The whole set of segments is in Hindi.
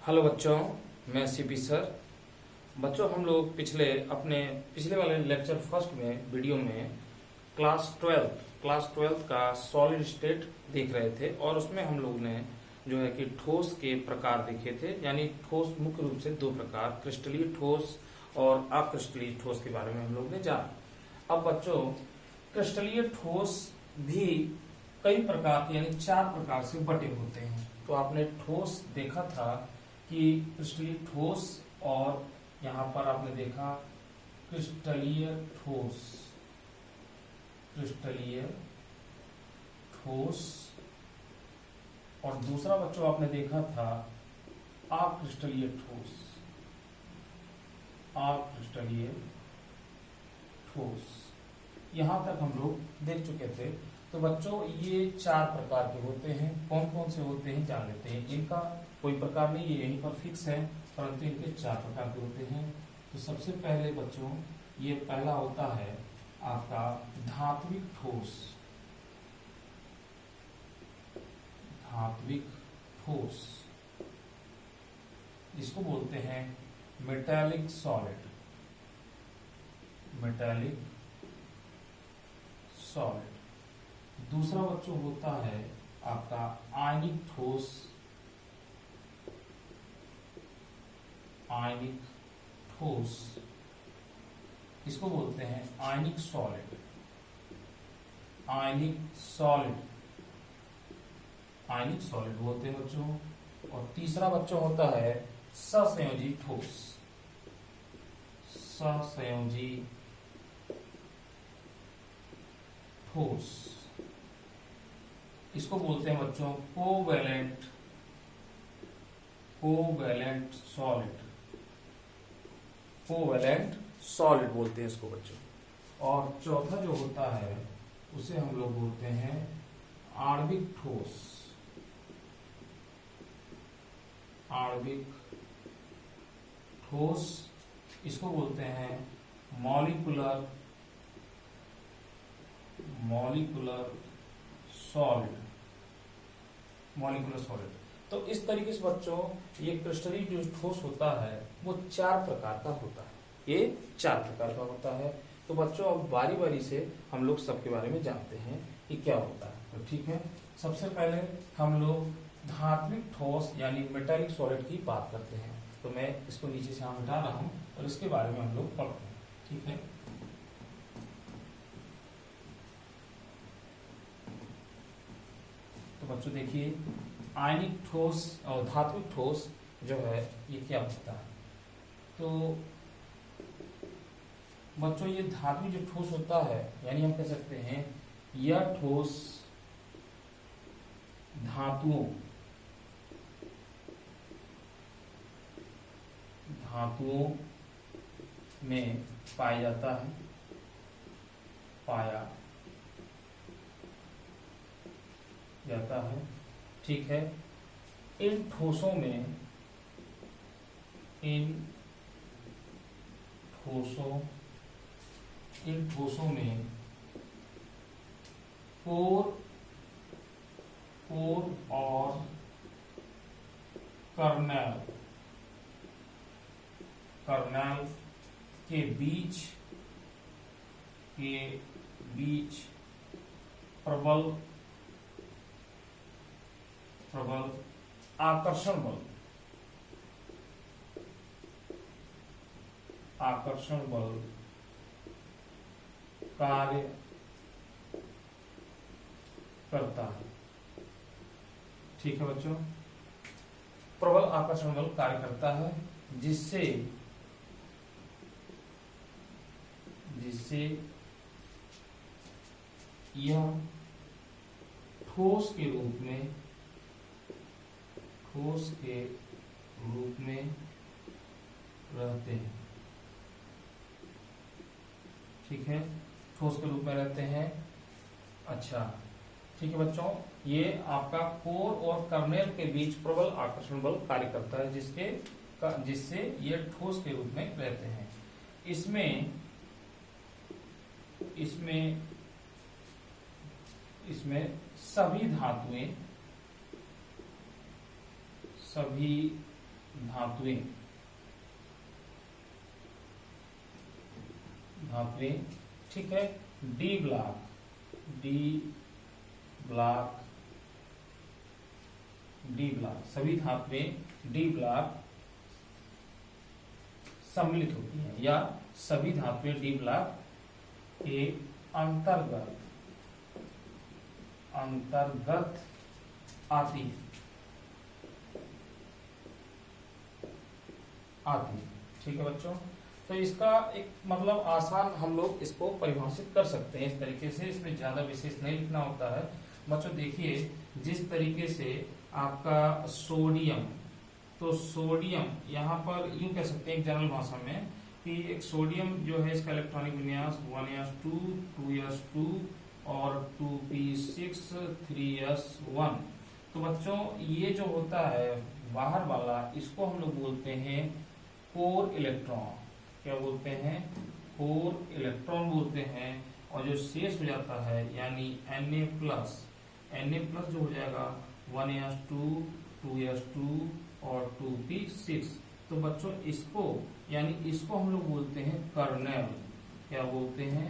हेलो बच्चों, मैं सीपी सर। बच्चों, हम लोग पिछले वाले लेक्चर फर्स्ट में वीडियो में क्लास ट्वेल्थ का सॉलिड स्टेट देख रहे थे और उसमें हम लोग ने जो है कि ठोस के प्रकार देखे थे। यानी ठोस मुख्य रूप से दो प्रकार, क्रिस्टलीय ठोस और अक्रिस्टलीय ठोस के बारे में हम लोग ने जाना। अब बच्चों, क्रिस्टलीय ठोस भी कई प्रकार के यानी 4 प्रकार से बटे होते हैं। तो आपने ठोस देखा था कि क्रिस्टलीय ठोस, और यहां पर आपने देखा क्रिस्टलीय ठोस, और दूसरा बच्चों आपने देखा था अक्रिस्टलीय ठोस। यहां तक हम लोग देख चुके थे। तो बच्चों, ये 4 प्रकार के होते हैं। कौन कौन से होते हैं जान लेते हैं। इनका कोई प्रकार नहीं, ये यहीं पर फिक्स है, परंतु इनके 4 प्रकार के होते हैं। तो सबसे पहले बच्चों, ये पहला होता है आपका धात्विक ठोस, इसको बोलते हैं मेटालिक सॉलिड। दूसरा बच्चों होता है आपका आयनिक ठोस, इसको बोलते हैं आयनिक सॉलिड। बोलते हैं बच्चों। और तीसरा बच्चों होता है ससंयोजी ठोस, इसको बोलते हैं बच्चों कोवैलेंट सॉलिड बोलते हैं इसको बच्चों। और चौथा जो होता है उसे हम लोग बोलते हैं आणविक ठोस, इसको बोलते हैं मॉलिक्यूलर सॉलिड। तो इस तरीके से बच्चों, ये क्रिस्टलीय जो ठोस होता है वो 4 प्रकार का होता है। तो बच्चों, अब बारी बारी से हम लोग सबके बारे में जानते हैं कि क्या होता है। तो ठीक है, सबसे पहले हम लोग धात्विक ठोस यानी मेटालिक सॉलिड की बात करते हैं। तो मैं इसको नीचे से यहाँ हटा रहा हूं और इसके बारे में हम लोग पढ़ते हैं। ठीक है, तो बच्चों देखिए, आयनिक ठोस और धात्विक ठोस जो है ये क्या होता है। तो बच्चों, ये धात्विक जो ठोस होता है यानी हम कह सकते हैं यह ठोस धातुओं में पाया जाता है। ठीक है, इन ठोसों में कोर और कर्नेल के बीच प्रबल आकर्षण बल कार्य करता है। ठीक है बच्चों, प्रबल आकर्षण बल कार्य करता है जिससे यह ठोस के रूप में रहते हैं। ठीक है, ठोस के रूप में रहते हैं। अच्छा, ठीक है बच्चों, ये आपका कोर और कर्नेल के बीच प्रबल आकर्षण बल कार्य करता है जिससे ये ठोस के रूप में रहते हैं। इसमें सभी धातुएं धातुएं, ठीक है। डी ब्लॉक सभी धातुएं डी ब्लॉक सम्मिलित होती हैं, या सभी धातुएं डी ब्लॉक के अंतर्गत आती है, ठीक है बच्चों। तो इसका एक मतलब आसान हम लोग इसको परिभाषित कर सकते हैं इस तरीके से, इसमें ज्यादा विशेष नहीं लिखना होता है बच्चों। देखिए जिस तरीके से आपका सोडियम, तो सोडियम यहाँ पर यूं कह सकते हैं एक जनरल भाषा में कि एक सोडियम जो है इसका इलेक्ट्रॉनिक विन्यास 1s2 2s2 और 2p6 3s1। तो बच्चों ये जो होता है बाहर वाला, इसको हम लोग बोलते हैं कोर इलेक्ट्रॉन। क्या बोलते हैं? कोर इलेक्ट्रॉन बोलते हैं। और जो शेष हो जाता है यानी Na+ जो हो जाएगा 1s2 2s2 और 2p6। तो बच्चों इसको हम लोग बोलते हैं कर्नेल। क्या बोलते हैं?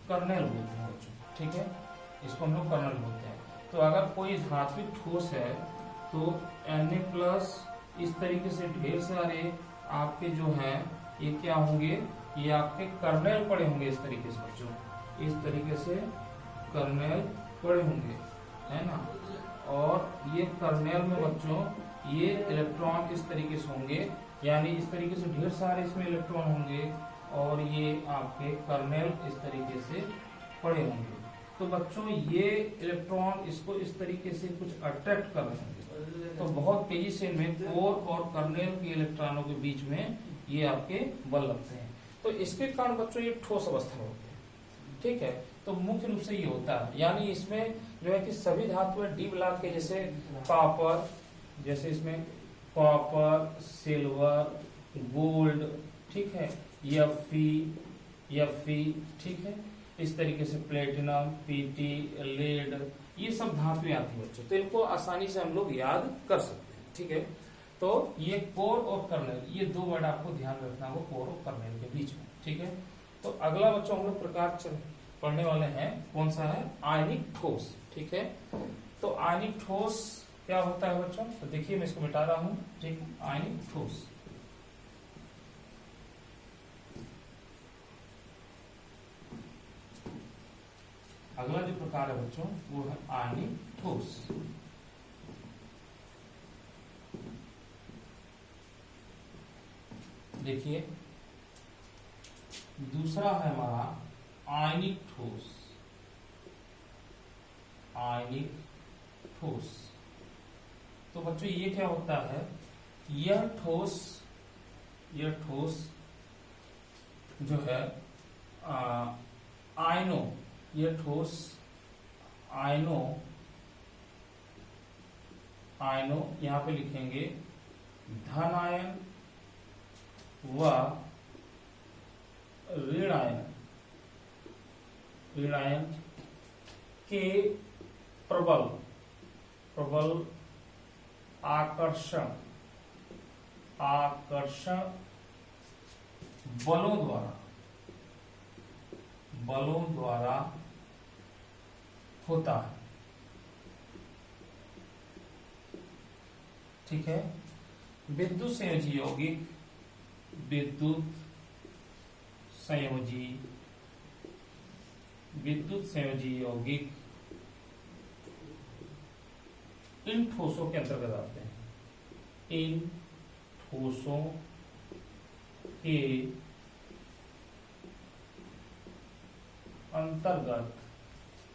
कर्नेल बोलते हैं बच्चों, ठीक है। इसको हम लोग कर्नेल बोलते हैं। तो अगर कोई धात्विक ठोस है तो Na+ इस तरीके से ढेर सारे आपके जो हैं ये क्या होंगे, ये आपके कर्नेल पड़े होंगे इस तरीके से बच्चों, इस तरीके से कर्नेल पड़े होंगे, है ना। और ये कर्नेल में बच्चों ये इलेक्ट्रॉन इस तरीके से होंगे, यानी इस तरीके से ढेर सारे इसमें इलेक्ट्रॉन होंगे और ये आपके कर्नेल इस तरीके से पड़े होंगे। तो बच्चों ये इलेक्ट्रॉन इसको इस तरीके से कुछ अट्रैक्ट कर रहे होंगे, तो बहुत तेजी से इनमें कोर और कर्नेल के इलेक्ट्रॉनों के बीच में ये आपके बल लगते हैं। तो इसके कारण बच्चों ये ठोस अवस्था में होते हैं, ठीक है। तो मुख्य रूप से ये होता है, यानी इसमें जो है कि सभी धातुएं डी ब्लॉक के, जैसे कॉपर, जैसे इसमें कॉपर, सिल्वर, गोल्ड, ठीक है, Fe, ठीक है। इस तरीके से प्लेटिनम, Pt, लेड, ये सब धातुएं आती है बच्चों। तो इनको आसानी से हम लोग याद कर सकते हैं, ठीक है। तो ये कोर और कर्नेल, ये दो वर्ड आपको ध्यान रखना होगा कोर और कर्नेल के बीच में, ठीक है। तो अगला बच्चों हम लोग प्रकार पढ़ने वाले हैं, कौन सा है? आयनिक ठोस, ठीक है। तो आयनिक ठोस क्या होता है बच्चों? तो देखिए मैं इसको मिटा रहा हूं, ठीक। आयनिक ठोस, अगला जो प्रकार है बच्चों वो है आयनिक ठोस। देखिए दूसरा है हमारा आयनिक ठोस। आयनिक ठोस, तो बच्चों ये क्या होता है? यह ठोस जो है आयनों, यह ठोस आयनों यहां पे लिखेंगे धन आयन व ऋण आयन के प्रबल आकर्षण बलों द्वारा होता है, ठीक है। विद्युत संयोजी यौगिक इन ठोसों के अंतर्गत आते हैं। इन ठोसों के अंतर्गत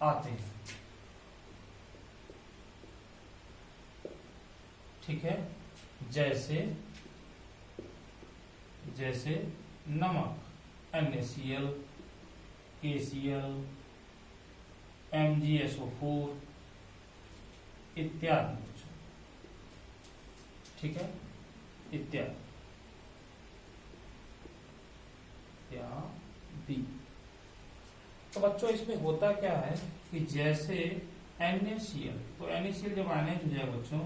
आते हैं, ठीक है। जैसे नमक NaCl, KCl, MgSO4 इत्यादि, ठीक है, इत्यादि। तो बच्चों इसमें होता क्या है कि जैसे NaCl, तो NaCl जब आयनाइज हो जाए बच्चों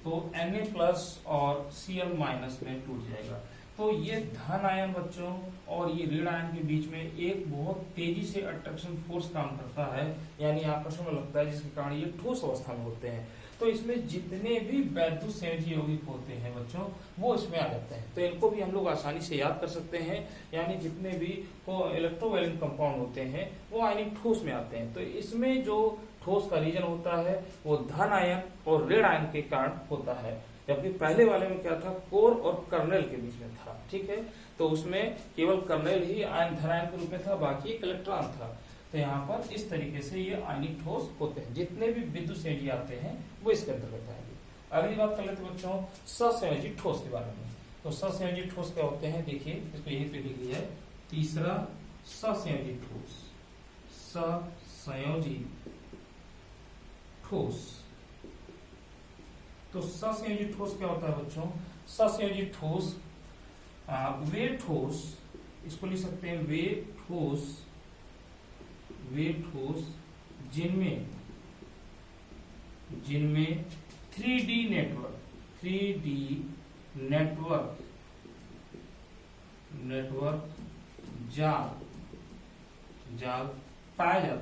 तो Na+ और Cl- में टूट जाएगा। तो ये धन आयन बच्चों और ये ऋण आयन के बीच में एक बहुत तेजी से अट्रैक्शन फोर्स काम करता है, यानी आकर्षण में लगता है, जिसके कारण ये ठोस अवस्था में होते हैं। तो इसमें जितने भी वैद्युत संयोजी यौगिक होते हैं बच्चों, वो इसमें आ जाते हैं। तो इनको भी हम लोग आसानी से याद कर सकते हैं, यानी जितने भी इलेक्ट्रोवैलेंट कंपाउंड होते हैं वो आयनिक ठोस में आते हैं। तो इसमें जो ठोस का रीजन होता है वो धन आयन और ऋण आयन के कारण होता है, जबकि पहले वाले में क्या था, कोर और कर्नेल के बीच में था। ठीक है, तो उसमें केवल कर्नेल ही आयन धन आयन के रूप में था, बाकी एक इलेक्ट्रॉन था। तो यहाँ पर इस तरीके से ये आयनिक ठोस होते हैं। जितने भी विद्युत संयोजी आते हैं वो इसके अंतर्गत आएंगे। अगली बात कर लेते हैं बच्चों ससंयोजी ठोस के बारे में। तो ससंयोजी ठोस क्या होते हैं, देखिए इसको यहीं पे लिख लिया है। तीसरा ससंयोजी ठोस, ससंयोजी ठोस। तो ससंयोजी ठोस क्या होता है बच्चों, ससंयोजी ठोस वे ठोस, इसको लिख सकते हैं वे ठोस जिनमें 3D नेटवर्क जाल पाया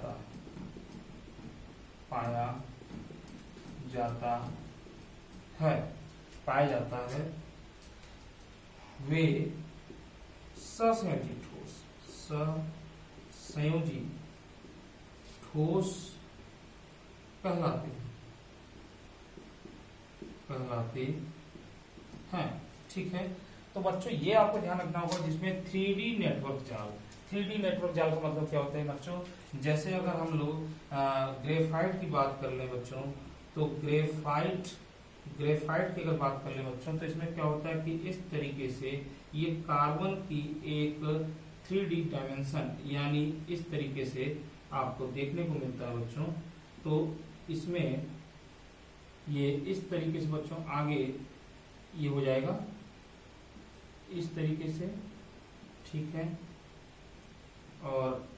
जाता है वे ससंयोजी ठोस कहलाते हैं। ठीक है, तो बच्चों ये आपको ध्यान रखना होगा, जिसमें 3D नेटवर्क जाल। 3D नेटवर्क जाल का मतलब क्या होता है बच्चों, जैसे अगर हम लोग ग्रेफाइट की बात कर ले बच्चों, तो ग्रेफाइट की अगर बात कर ले बच्चों, तो इसमें क्या होता है कि इस तरीके से ये कार्बन की एक 3D डायमेंशन, यानी इस तरीके से आपको देखने को मिलता है बच्चों। तो इसमें ये इस तरीके से बच्चों आगे ये हो जाएगा इस तरीके से, ठीक है, और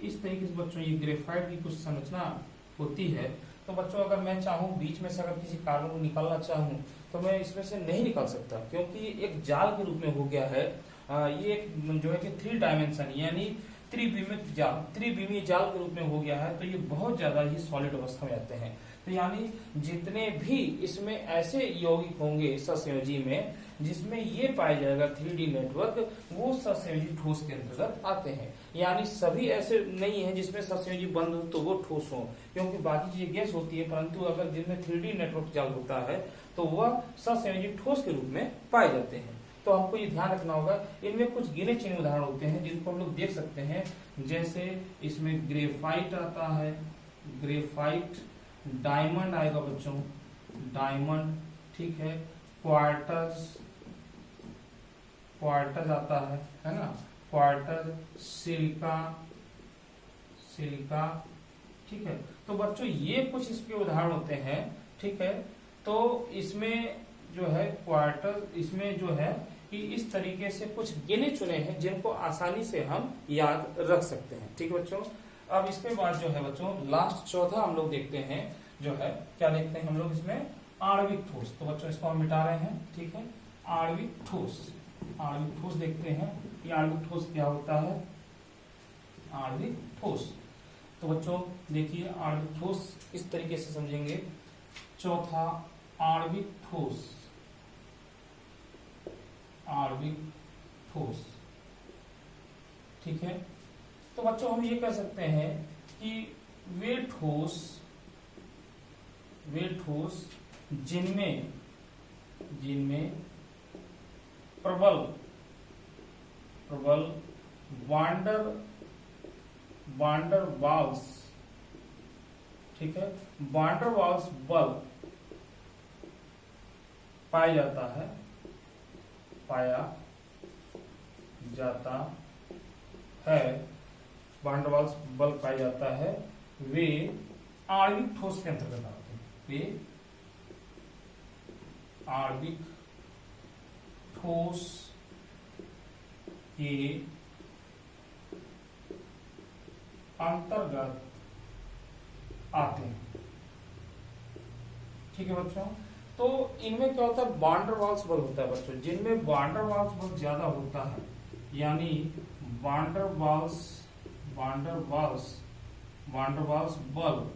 इस तरीके से बच्चों ये ग्रेफाइट की कुछ संरचना होती है। तो बच्चों अगर मैं चाहूं बीच में से अगर किसी कार्बन को निकालना चाहूं तो मैं इसमें से नहीं निकाल सकता, क्योंकि एक जाल के रूप में हो गया है। ये एक जो है कि 3 डायमेंशन यानी त्रिविमीय जाल के रूप में हो गया है। तो ये बहुत ज्यादा ही सॉलिड अवस्था में आते हैं। तो यानी जितने भी इसमें ऐसे यौगिक होंगे ससंयोजी में जिसमें ये पाया जाएगा 3D नेटवर्क, वो ससंयोजी ठोस के अंतर्गत आते हैं। यानी सभी ऐसे नहीं है जिसमें ससंयोजी बंद हो तो वो ठोस हो, क्योंकि बाकी चीजें गैस होती है, परंतु अगर जिनमें 3D नेटवर्क जाल होता है तो वह ससंयोजी ठोस के रूप में पाए जाते हैं। तो आपको ये ध्यान रखना होगा। इनमें कुछ गिने चुने उदाहरण होते हैं जिनको हम लोग देख सकते हैं, जैसे इसमें ग्रेफाइट आता है, ग्रेफाइट, डायमंड आएगा बच्चों, डायमंड, ठीक है, क्वार्टज आता है ना, क्वार्टज, सिलिका, ठीक है। तो बच्चों ये कुछ इसके उदाहरण होते हैं, ठीक है। तो इसमें जो है क्वार्टर, इसमें जो है कि इस तरीके से कुछ गिने चुने हैं जिनको आसानी से हम याद रख सकते हैं। ठीक है बच्चों, अब इसके बाद जो है बच्चों लास्ट चौथा हम लोग देखते हैं, जो है क्या देखते हैं हम लोग इसमें, आणविक ठोस। तो बच्चों इसको हम मिटा रहे हैं, ठीक है। आणविक ठोस देखते हैं कि आणविक ठोस क्या होता है। आणविक ठोस, तो बच्चों देखिए आणविक ठोस इस तरीके से समझेंगे। चौथा आणविक ठोस, ठीक है। तो बच्चों हम ये कह सकते हैं कि वे ठोस जिनमें प्रबल वांडर वाल्स, ठीक है, वांडर वाल्स बल पाया जाता है, वांडरवाल्स बल पाया जाता है, वे आणविक ठोस के अंतर्गत आते हैं। वे आणविक ठोस के अंतर्गत आते हैं। ठीक है बच्चों। तो इनमें क्या होता है, वांडर वाल्स बल होता है बच्चों। जिनमें वांडर वाल्स बल ज्यादा होता है, यानी वांडर वाल्स बल,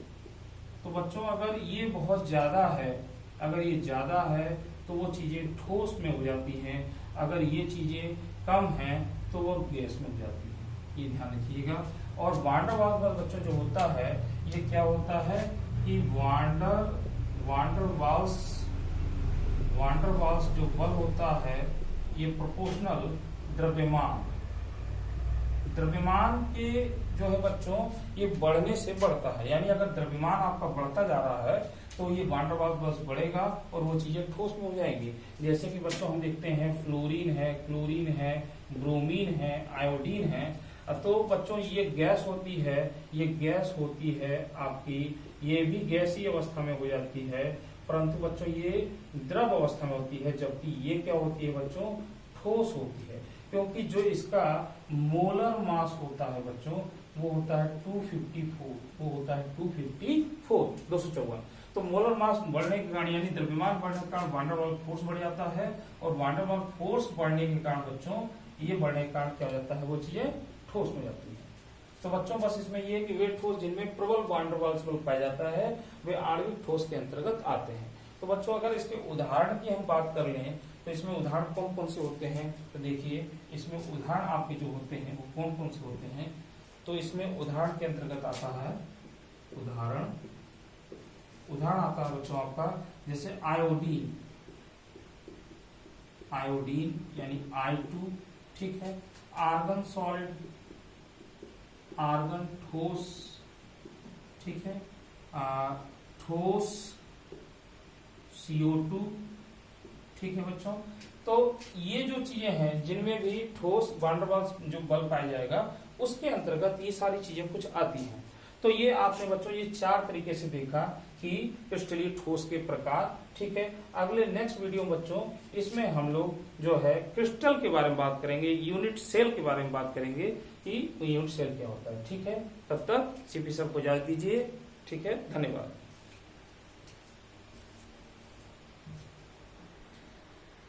तो बच्चों अगर ये बहुत ज्यादा है, अगर ये ज्यादा है तो वो चीजें ठोस में हो जाती हैं, अगर ये चीजें कम हैं तो वो गैस में हो जाती है। ये ध्यान रखिएगा। और वांडर वाल्स बल बच्चों जो होता है, ये क्या होता है कि वांडर वाल्स जो बल होता है, ये प्रोपोर्शनल द्रव्यमान के जो है बच्चों, ये बढ़ने से बढ़ता है। यानी अगर द्रव्यमान आपका बढ़ता जा रहा है तो ये वांडर वाल्स बल बढ़ेगा और वो चीजें ठोस में हो जाएंगी। जैसे कि बच्चों हम देखते हैं फ्लोरीन है, क्लोरीन है, ब्रोमीन है, आयोडीन है। तो बच्चों ये गैस होती है, ये गैस होती है आपकी, ये भी गैसीय अवस्था में हो जाती है, परंतु बच्चों ये द्रव अवस्था में होती है, जबकि ये क्या होती है बच्चों, ठोस होती है। क्योंकि जो इसका मोलर मास होता है बच्चों, वो होता है 254। तो मोलर मास बढ़ने के कारण, यानी द्रव्यमान बढ़ने के कारण वांडर वाल्स फोर्स बढ़ जाता है, और वांडर वाल्स फोर्स बढ़ने के कारण बच्चों, ये बढ़ने के कारण क्या हो जाता है, वो चीजें ठोस में जाती है। तो बच्चों बस इसमें ये कि वे ठोस जिनमें प्रबल वांडर वाल्स बल पाया जाता है, वे आणविक ठोस के अंतर्गत आते हैं। तो बच्चों अगर इसके उदाहरण की हम बात कर लें तो इसमें उदाहरण कौन कौन से होते हैं, तो देखिए इसमें उदाहरण आपके जो होते हैं वो कौन कौन से होते हैं। तो इसमें उदाहरण के अंतर्गत आता है, उदाहरण आता है बच्चों आपका, जैसे आयोडीन यानी I2, ठीक है। आर्गन सॉलिड, आर्गन ठोस, ठीक है। ठोस CO2, ठीक है बच्चों। तो ये जो चीजें हैं जिनमें भी ठोस वांडर वाल्स जो बल पाया जाएगा, उसके अंतर्गत ये सारी चीजें कुछ आती हैं। तो ये आपने बच्चों ये 4 तरीके से देखा कि क्रिस्टलीय ठोस के प्रकार, ठीक है। अगले नेक्स्ट वीडियो बच्चों, इसमें हम लोग जो है क्रिस्टल के बारे में बात करेंगे, यूनिट सेल के बारे में बात करेंगे कि यूनिट सेल क्या होता है, ठीक है। तब तक सीपी सर को इजाजत दीजिए, ठीक है। धन्यवाद।